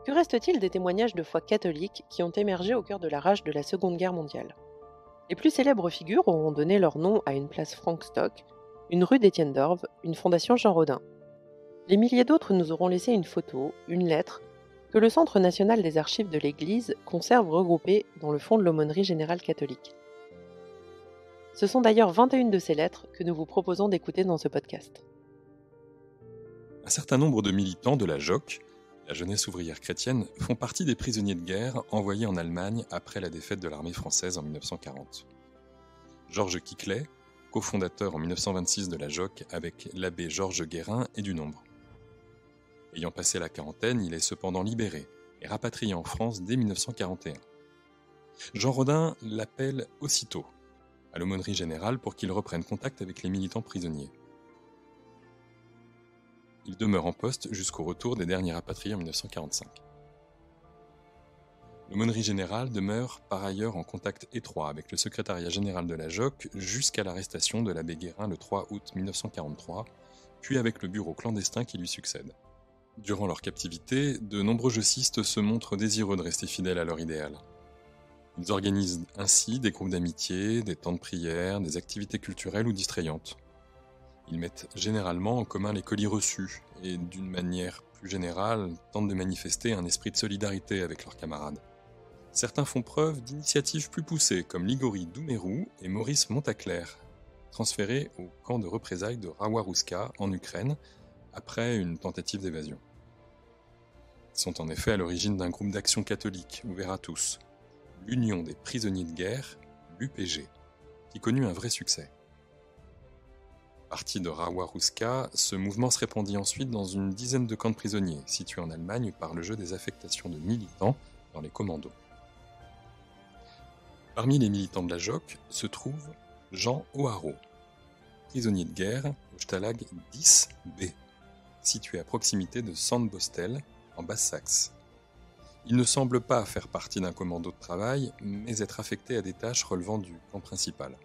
Que reste-t-il des témoignages de foi catholiques qui ont émergé au cœur de la rage de la Seconde Guerre mondiale? Les plus célèbres figures auront donné leur nom à une place Frank Stock, une rue d'Étienne d'Orve, une fondation Jean Rodin. Les milliers d'autres nous auront laissé une photo, une lettre, que le Centre national des archives de l'Église conserve regroupée dans le fond de l'aumônerie générale catholique. Ce sont d'ailleurs 21 de ces lettres que nous vous proposons d'écouter dans ce podcast. Un certain nombre de militants de la JOC, la jeunesse ouvrière chrétienne, font partie des prisonniers de guerre envoyés en Allemagne après la défaite de l'armée française en 1940. Georges Quiclet, cofondateur en 1926 de la JOC avec l'abbé Georges Guérin, est du nombre. Ayant passé la quarantaine, il est cependant libéré et rapatrié en France dès 1941. Jean Rodin l'appelle aussitôt à l'aumônerie générale pour qu'il reprenne contact avec les militants prisonniers. Il demeure en poste jusqu'au retour des derniers rapatriés en 1945. L'aumônerie générale demeure par ailleurs en contact étroit avec le secrétariat général de la JOC jusqu'à l'arrestation de l'abbé Guérin le 3 août 1943, puis avec le bureau clandestin qui lui succède. Durant leur captivité, de nombreux jocistes se montrent désireux de rester fidèles à leur idéal. Ils organisent ainsi des groupes d'amitié, des temps de prière, des activités culturelles ou distrayantes. Ils mettent généralement en commun les colis reçus et, d'une manière plus générale, tentent de manifester un esprit de solidarité avec leurs camarades. Certains font preuve d'initiatives plus poussées, comme Ligory Doumerou et Maurice Montaclair, transférés au camp de représailles de Rawa-Ruska en Ukraine après une tentative d'évasion. Ils sont en effet à l'origine d'un groupe d'action catholique ouvert à tous, l'Union des prisonniers de guerre, l'UPG, qui connut un vrai succès. Parti de Rawa-Ruska, ce mouvement se répandit ensuite dans une dizaine de camps de prisonniers, situés en Allemagne par le jeu des affectations de militants dans les commandos. Parmi les militants de la JOC se trouve Jean O'Haraud, prisonnier de guerre au Stalag 10B, situé à proximité de Sandbostel, en Basse-Saxe. Il ne semble pas faire partie d'un commando de travail, mais être affecté à des tâches relevant du camp principal.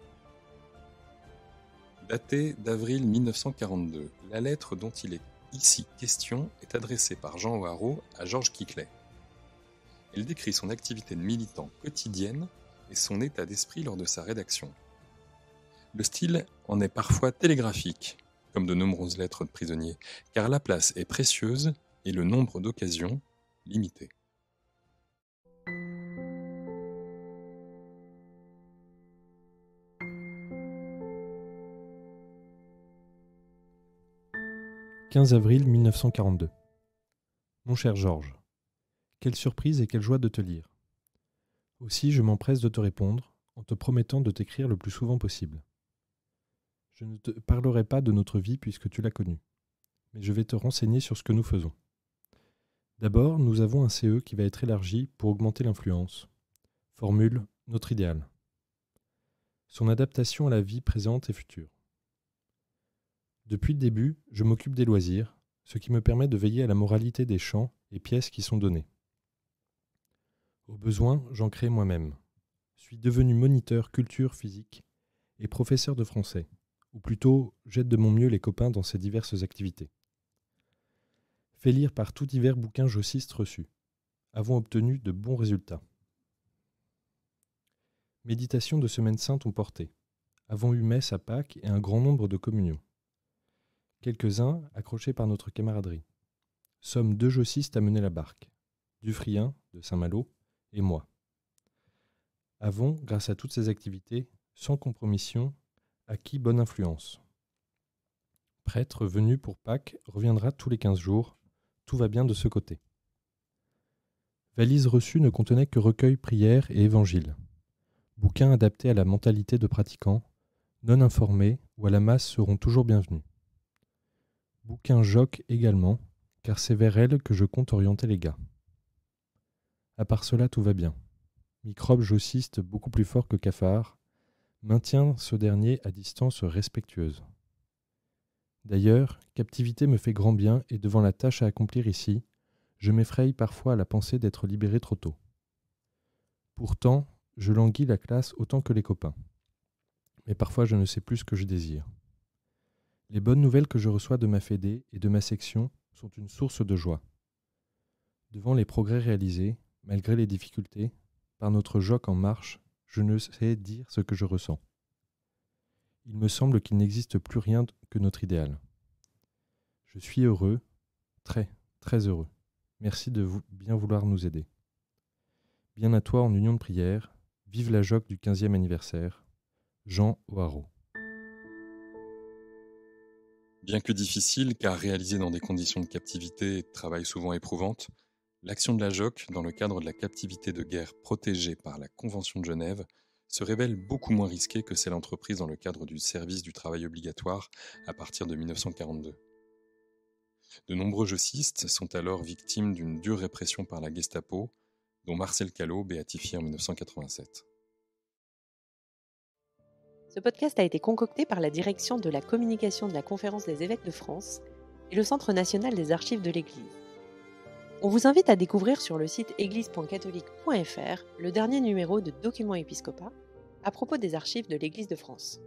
Datée d'avril 1942, la lettre dont il est ici question est adressée par Jean O'Haraud à Georges Quiclet. Elle décrit son activité de militant quotidienne et son état d'esprit lors de sa rédaction. Le style en est parfois télégraphique, comme de nombreuses lettres de prisonniers, car la place est précieuse et le nombre d'occasions limité. « 15 avril 1942. Mon cher Georges, quelle surprise et quelle joie de te lire. Aussi, je m'empresse de te répondre en te promettant de t'écrire le plus souvent possible. Je ne te parlerai pas de notre vie puisque tu l'as connue, mais je vais te renseigner sur ce que nous faisons. D'abord, nous avons un CE qui va être élargi pour augmenter l'influence. Formule notre idéal. Son adaptation à la vie présente et future. Depuis le début, je m'occupe des loisirs, ce qui me permet de veiller à la moralité des chants et pièces qui sont donnés. Au besoin, j'en crée moi-même. Je suis devenu moniteur culture physique et professeur de français, ou plutôt j'aide de mon mieux les copains dans ces diverses activités. Fait lire par tout divers bouquins jocistes reçus. Avons obtenu de bons résultats. Méditations de Semaine Sainte ont porté. Avons eu messe à Pâques et un grand nombre de communions. Quelques-uns accrochés par notre camaraderie. Sommes 2 jocistes à mener la barque. Dufrien, de Saint-Malo, et moi. Avons, grâce à toutes ces activités, sans compromission, acquis bonne influence. Prêtre venu pour Pâques reviendra tous les 15 jours. Tout va bien de ce côté. Valise reçue ne contenait que recueil, prières et évangiles. Bouquins adaptés à la mentalité de pratiquants, non informés ou à la masse seront toujours bienvenus. Bouquins JOC également, car c'est vers elle que je compte orienter les gars. À part cela, tout va bien. Microbe jossiste beaucoup plus fort que cafard, maintient ce dernier à distance respectueuse. D'ailleurs, captivité me fait grand bien et devant la tâche à accomplir ici, je m'effraie parfois à la pensée d'être libéré trop tôt. Pourtant, je languis la classe autant que les copains. Mais parfois je ne sais plus ce que je désire. Les bonnes nouvelles que je reçois de ma fédé et de ma section sont une source de joie. Devant les progrès réalisés, malgré les difficultés, par notre joc en marche, je ne sais dire ce que je ressens. Il me semble qu'il n'existe plus rien que notre idéal. Je suis heureux, très, très heureux. Merci de bien vouloir nous aider. Bien à toi en union de prière, vive la joc du 15e anniversaire. Jean O'Haraud. Bien que difficile, car réalisée dans des conditions de captivité et de travail souvent éprouvantes, l'action de la JOC, dans le cadre de la captivité de guerre protégée par la Convention de Genève, se révèle beaucoup moins risquée que celle entreprise dans le cadre du service du travail obligatoire à partir de 1942. De nombreux jocistes sont alors victimes d'une dure répression par la Gestapo, dont Marcel Callot, béatifié en 1987. Ce podcast a été concocté par la direction de la communication de la Conférence des évêques de France et le Centre national des archives de l'Église. On vous invite à découvrir sur le site église.catholique.fr le dernier numéro de Documents Épiscopat à propos des archives de l'Église de France.